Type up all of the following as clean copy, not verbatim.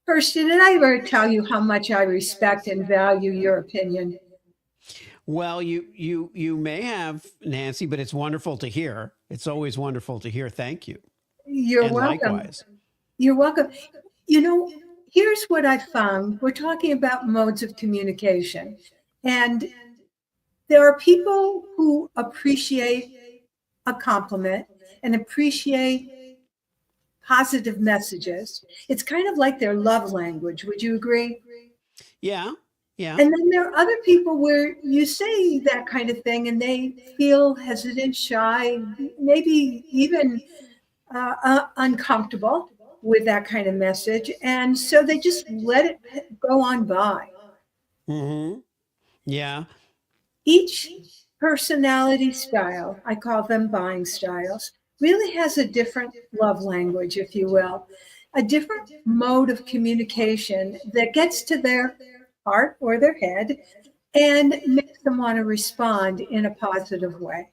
Kirsty, did I ever tell you how much I respect and value your opinion? Well, you may have, Nancy, but it's wonderful to hear. It's always wonderful to hear. Thank you. You're And welcome. likewise. You're welcome. You know, here's what I found. We're talking about modes of communication, and there are people who appreciate a compliment and appreciate positive messages. It's kind of like their love language. Would you agree? Yeah. Yeah. And then there are other people where you say that kind of thing and they feel hesitant, shy, maybe even uncomfortable with that kind of message. And so they just let it go on by. Mm-hmm. Yeah. Each personality style, I call them buying styles, really has a different love language, if you will, a different mode of communication that gets to their heart or their head and makes them want to respond in a positive way.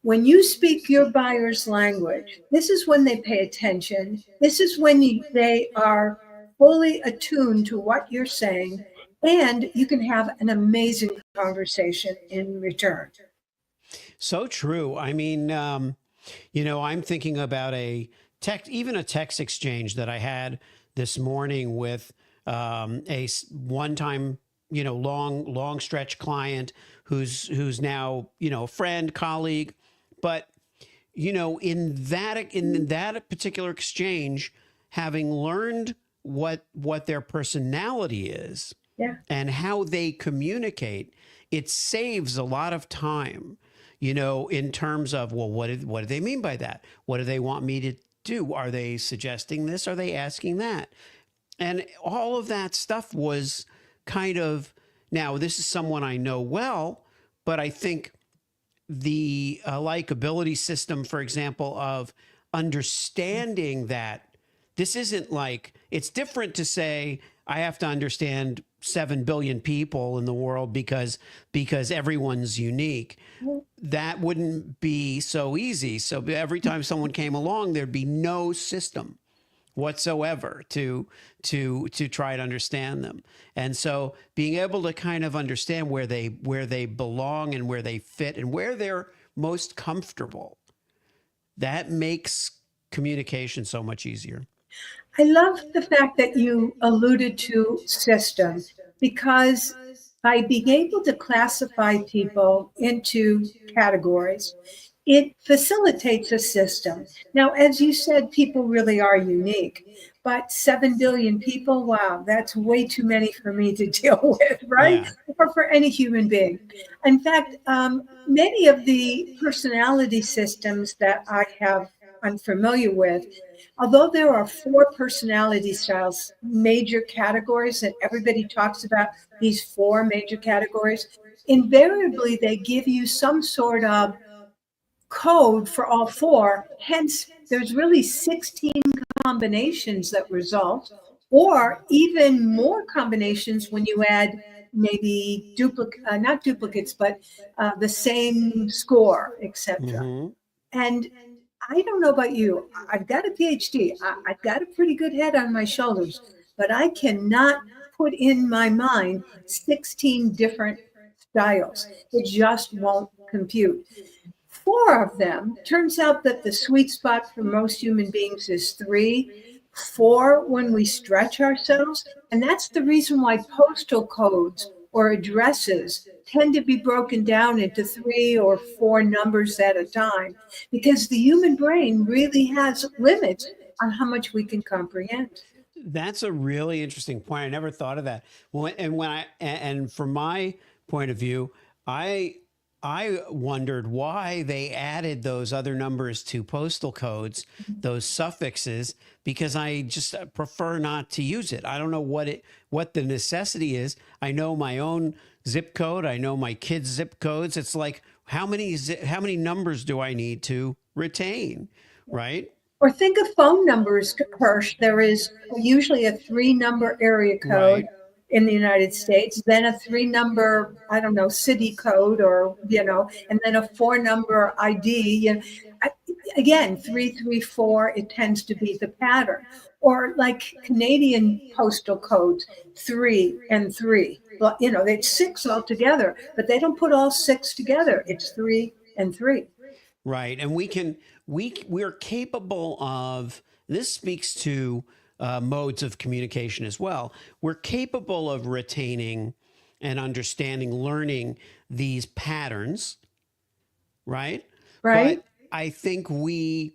When you speak your buyer's language, this is when they pay attention. This is when they are fully attuned to what you're saying, and you can have an amazing conversation in return. So true. I mean, I'm thinking about even a text exchange that I had this morning with one-time, long stretch client who's now, a friend, colleague, but in that particular exchange, having learned what their personality is Yeah. and how they communicate, it saves a lot of time, in terms of, well, what do they mean by that? What do they want me to do? Are they suggesting this? Are they asking that? And all of that stuff was kind of, now, this is someone I know well, but I think the likability system, for example, of understanding that this isn't like, it's different to say, I have to understand 7 billion people in the world because everyone's unique. That wouldn't be so easy. So every time someone came along, there'd be no system whatsoever to try to understand them. And so being able to kind of understand where they belong and where they fit and where they're most comfortable, that makes communication so much easier. I love the fact that you alluded to system because by being able to classify people into categories, it facilitates a system. Now, as you said, people really are unique, but 7 billion people, wow, that's way too many for me to deal with, right? Yeah. Or for any human being. In fact, many of the personality systems that I'm familiar with, although there are four personality styles, major categories, and everybody talks about these four major categories, invariably they give you some sort of code for all four. Hence, there's really 16 combinations that result, or even more combinations when you add maybe not duplicates, but the same score, etc. Mm-hmm. And I don't know about you. I've got a PhD. I've got a pretty good head on my shoulders, but I cannot put in my mind 16 different styles. It just won't compute. Four of them, turns out that the sweet spot for most human beings is three, four when we stretch ourselves. And that's the reason why postal codes or addresses tend to be broken down into three or four numbers at a time, because the human brain really has limits on how much we can comprehend. That's a really interesting point. I never thought of that. Well, and from my point of view, I I wondered why they added those other numbers to postal codes, those suffixes, because I just prefer not to use it. I don't know what the necessity is. I know my own zip code. I know my kids' zip codes. It's like how many numbers do I need to retain, right? Or think of phone numbers, Hirsch. There is usually a three-number area code Right. in the United States, then a three-number, I don't know, city code, or and then a four-number ID. Again, 334. It tends to be the pattern. or like Canadian postal codes, 3 and 3. Well, it's 6 altogether, but they don't put all 6 together. It's 3 and 3. Right. And we're capable of, this speaks to modes of communication as well. We're capable of retaining and understanding, learning these patterns, right? Right? But I think we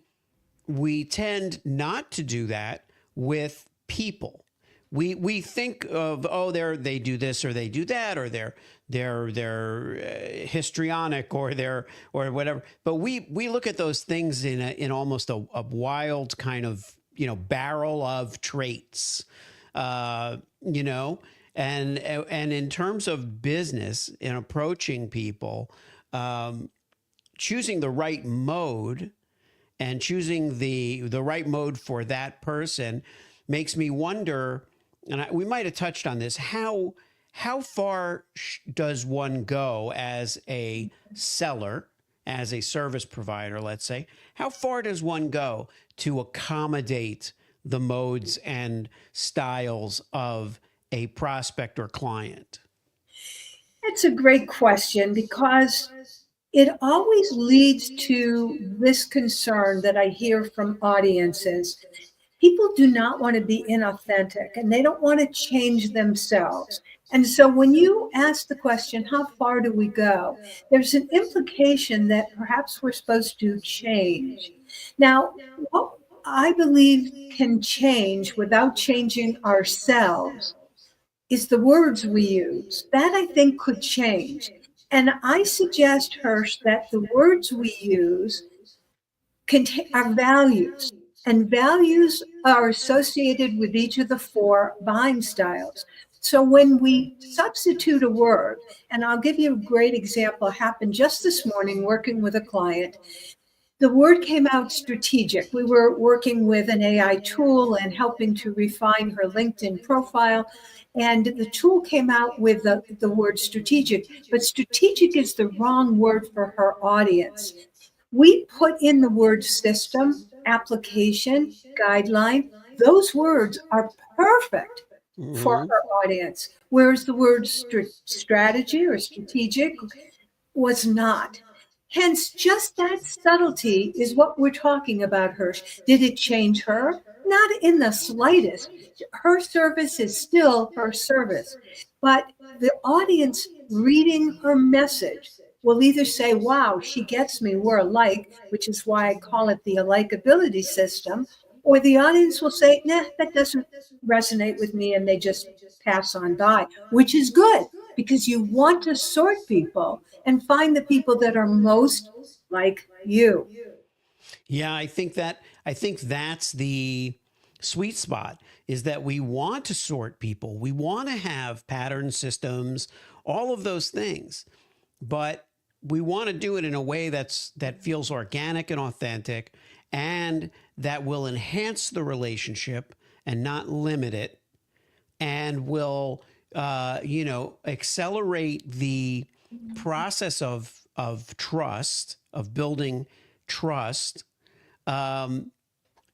tend not to do that with people. We think of, oh, they do this or they do that, or they're histrionic, or they're, or whatever. But we look at those things in almost a wild kind of, barrel of traits, you know. And in terms of business, in approaching people, choosing the right mode and choosing the right mode for that person makes me wonder, and we might have touched on this, how far does one go as a seller, as a service provider, let's say? How far does one go to accommodate the modes and styles of a prospect or client? It's a great question because it always leads to this concern that I hear from audiences. People do not want to be inauthentic and they don't want to change themselves. And so when you ask the question, how far do we go? There's an implication that perhaps we're supposed to change. Now, what I believe can change without changing ourselves is the words we use. That I think could change. And I suggest, Hirsch, that the words we use contain our values, and values are associated with each of the 4 buying styles. So when we substitute a word, and I'll give you a great example, happened just this morning working with a client. The word came out strategic. We were working with an AI tool and helping to refine her LinkedIn profile. And the tool came out with the word strategic, but strategic is the wrong word for her audience. We put in the word system, application, guideline. Those words are perfect for Mm-hmm. her audience, whereas the word strategy or strategic was not. Hence, just that subtlety is what we're talking about, Hirsch. Did it change her? Not in the slightest. Her service is still her service. But the audience reading her message will either say, wow, she gets me, we're alike, which is why I call it the likability system, or the audience will say, nah, that doesn't resonate with me, and they just pass on by, which is good because you want to sort people and find the people that are most like you. Yeah, I think that's the sweet spot, is that we want to sort people. We want to have pattern systems, all of those things. But we want to do it in a way that feels organic and authentic, and that will enhance the relationship and not limit it, and will accelerate the process of trust, of building trust. um,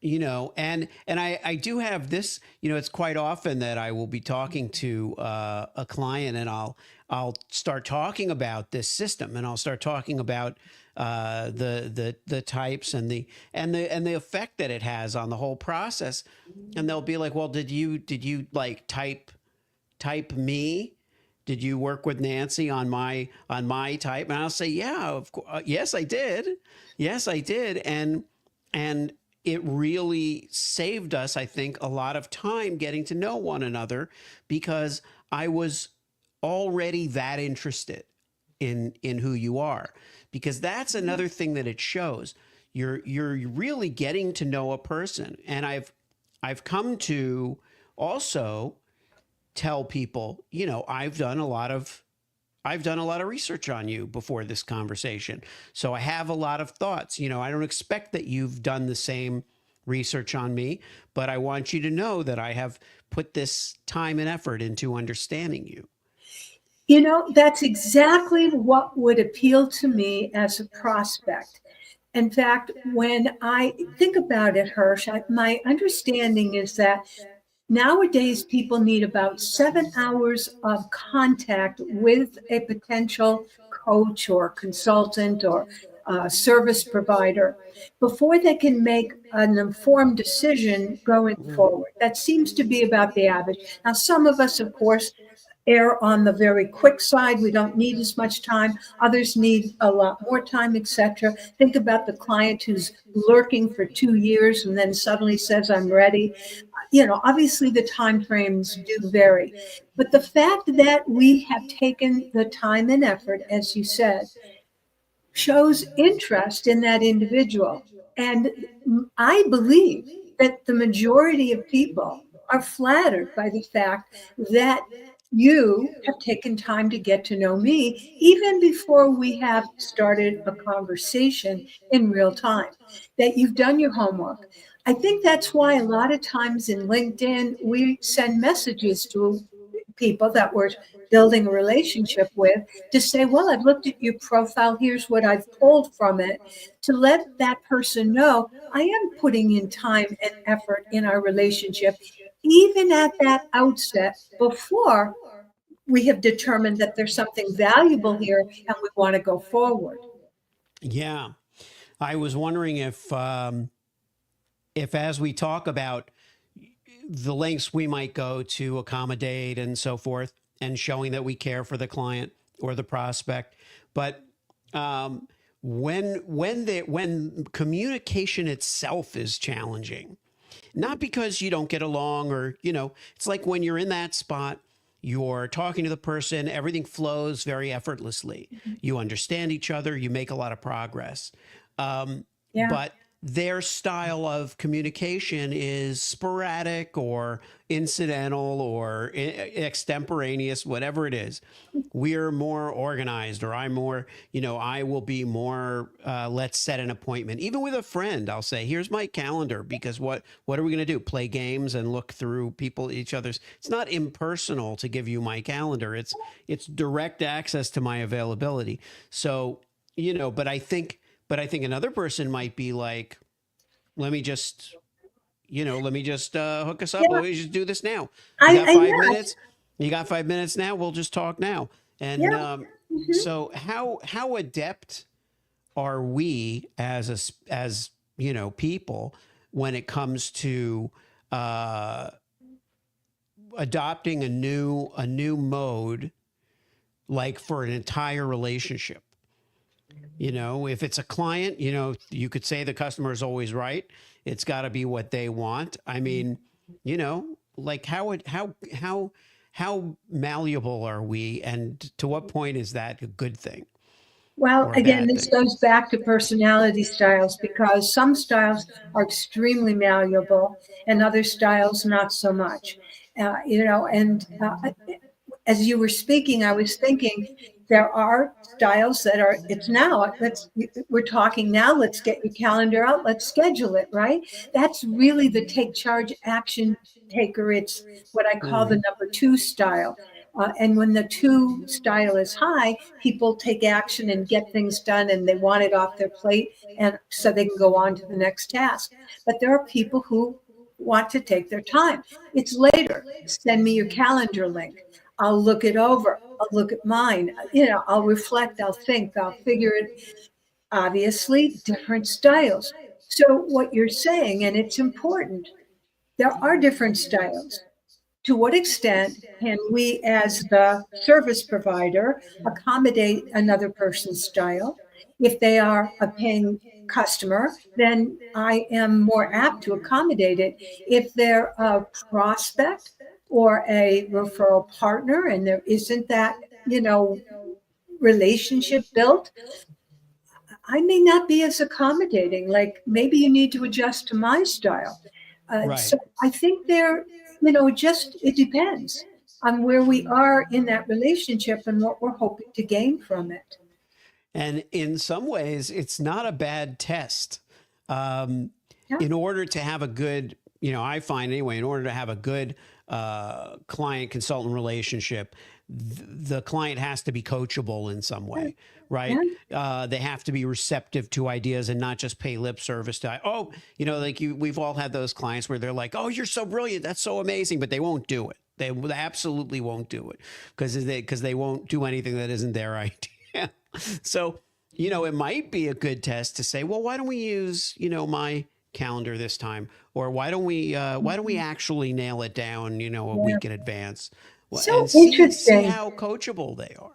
and I do have this, it's quite often that I will be talking to a client, and I'll start talking about this system, and I'll start talking about the types and the effect that it has on the whole process. And they'll be like, well, did you like type me? Did you work with Nancy on my type? And I'll say, yeah, of course, yes, I did. Yes, I did. And it really saved us, I think, a lot of time getting to know one another, because I was already that interested in who you are. Because that's another thing that it shows. You're really getting to know a person. And I've come to also tell people, I've done a lot of research on you before this conversation. So I have a lot of thoughts. I don't expect that you've done the same research on me, but I want you to know that I have put this time and effort into understanding you. That's exactly what would appeal to me as a prospect. In fact, when I think about it, Hirsch, my understanding is that nowadays people need about 7 hours of contact with a potential coach or consultant or service provider before they can make an informed decision going Mm. forward. That seems to be about the average. Now, some of us, of course, err on the very quick side. We don't need as much time. Others need a lot more time, etc. Think about the client who's lurking for 2 years and then suddenly says, I'm ready. Obviously the time frames do vary. But the fact that we have taken the time and effort, as you said, shows interest in that individual. And I believe that the majority of people are flattered by the fact that you have taken time to get to know me even before we have started a conversation in real time, that you've done your homework. I think that's why a lot of times in LinkedIn, we send messages to people that we're building a relationship with to say, well, I've looked at your profile. Here's what I've pulled from it, to let that person know I am putting in time and effort in our relationship, even at that outset, before we have determined that there's something valuable here and we want to go forward. Yeah. I was wondering if as we talk about the lengths we might go to accommodate and so forth, and showing that we care for the client or the prospect, but um, when communication itself is challenging, not because you don't get along or it's like when you're in that spot, you're talking to the person, everything flows very effortlessly, you understand each other, you make a lot of progress. Yeah. But their style of communication is sporadic or incidental or extemporaneous, whatever it is. We're more organized, or I'm more, I will be more, let's set an appointment. Even with a friend, I'll say, here's my calendar, because what are we going to do? Play games and look through each other's. It's not impersonal to give you my calendar. It's direct access to my availability. So, but I think another person might be like, let me just, hook us up. Yeah. Let me just do this now. You got I 5 minutes? You got 5 minutes now? We'll just talk now. And yeah. Mhm. so how adept are we as people when it comes to uh, adopting a new mode, like for an entire relationship? If it's a client, you could say the customer is always right. It's got to be what they want. I mean, like how malleable are we, and to what point is that a good thing Well, or a again, bad this thing? goes back to personality styles, because some styles are extremely malleable and other styles not so much. And as you were speaking, I was thinking there are styles that are, it's now, we're talking now, let's get your calendar out, let's schedule it, right? That's really the take charge action taker. It's what I call the Mm. number 2 style. And when the 2 style is high, people take action and get things done and they want it off their plate, and so they can go on to the next task. But there are people who want to take their time. It's later. Send me your calendar link. I'll look it over. I'll look at mine. I'll reflect. I'll think. I'll figure it. Obviously, different styles. So, what you're saying, and it's important, there are different styles. To what extent can we, as the service provider, accommodate another person's style? If they are a paying customer, then I am more apt to accommodate it. If they're a prospect or a referral partner and there isn't that, you know, relationship built, I may not be as accommodating. Like maybe you need to adjust to my style. So Right. I think just it depends on where we are in that relationship and what we're hoping to gain from it. And in some ways, it's not a bad test. Um, Yeah. in order to have a good I find anyway, in order to have a good client consultant relationship, the client has to be coachable in some way, right? They have to be receptive to ideas and not just pay lip service to, we've all had those clients where they're like, oh, you're so brilliant. That's so amazing. But they won't do it. They absolutely won't do it because they won't do anything that isn't their idea. So, it might be a good test to say, well, why don't we use, my calendar this time, or why don't we actually nail it down, a week in advance, So and see interesting. how coachable they are.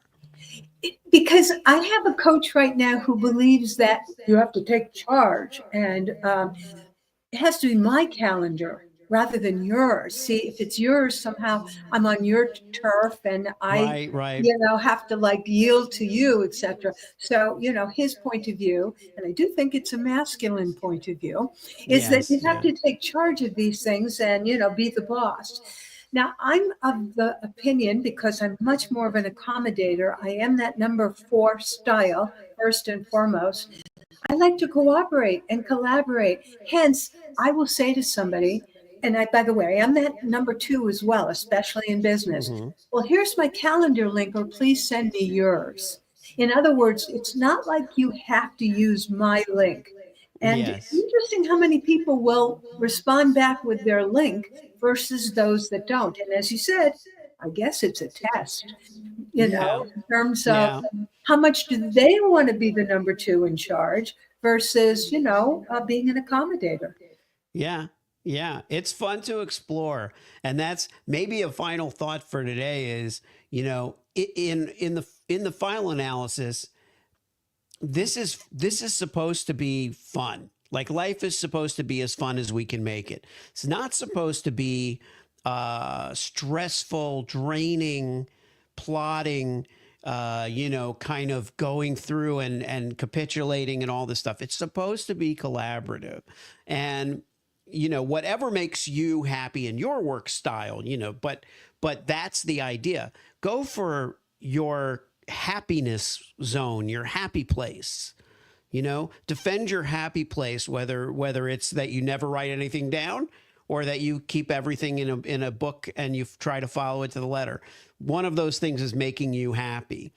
Because I have a coach right now who believes that you have to take charge, and it has to be my calendar rather than yours. See, if it's yours, somehow I'm on your turf, and I, Right. have to like yield to you, etc. So, his point of view, and I do think it's a masculine point of view, is that you Yes. have Yeah. to take charge of these things and, be the boss. Now, I'm of the opinion, because I'm much more of an accommodator, I am that number 4 style, first and foremost. I like to cooperate and collaborate. Hence, I will say to somebody, and by the way, I'm that number 2 as well, especially in business. Hmm. Well, here's my calendar link, or please send me yours. In other words, it's not like you have to use my link. And it's Yes. interesting how many people will respond back with their link versus those that don't. And as you said, I guess it's a test, Yeah. in terms of Yeah. how much do they want to be the number 2 in charge versus, being an accommodator. Yeah. Yeah. It's fun to explore. And that's maybe a final thought for today is, in the final analysis, this is supposed to be fun. Like, life is supposed to be as fun as we can make it. It's not supposed to be stressful, draining, plotting, kind of going through and capitulating and all this stuff. It's supposed to be collaborative. And, whatever makes you happy in your work style, but that's the idea. Go for your happiness zone, your happy place. Defend your happy place, whether it's that you never write anything down or that you keep everything in a book and you try to follow it to the letter. One of those things is making you happy.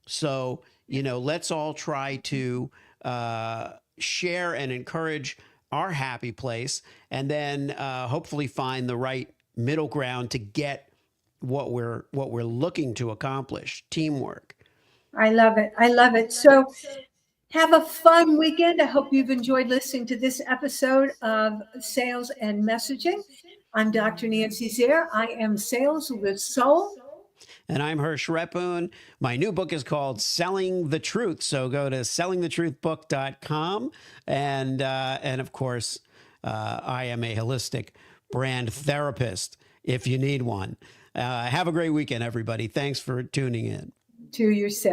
So, let's all try to share and encourage our happy place, and then hopefully find the right middle ground to get what we're looking to accomplish. Teamwork. I love it. I love it. So have a fun weekend. I hope you've enjoyed listening to this episode of Sales and Messaging. I'm Dr. Nancy Zier. I am Sales with Soul. And I'm Hirsch Repun. My new book is called Selling the Truth. So go to sellingthetruthbook.com. And of course, I am a holistic brand therapist if you need one. Have a great weekend, everybody. Thanks for tuning in. To yourself.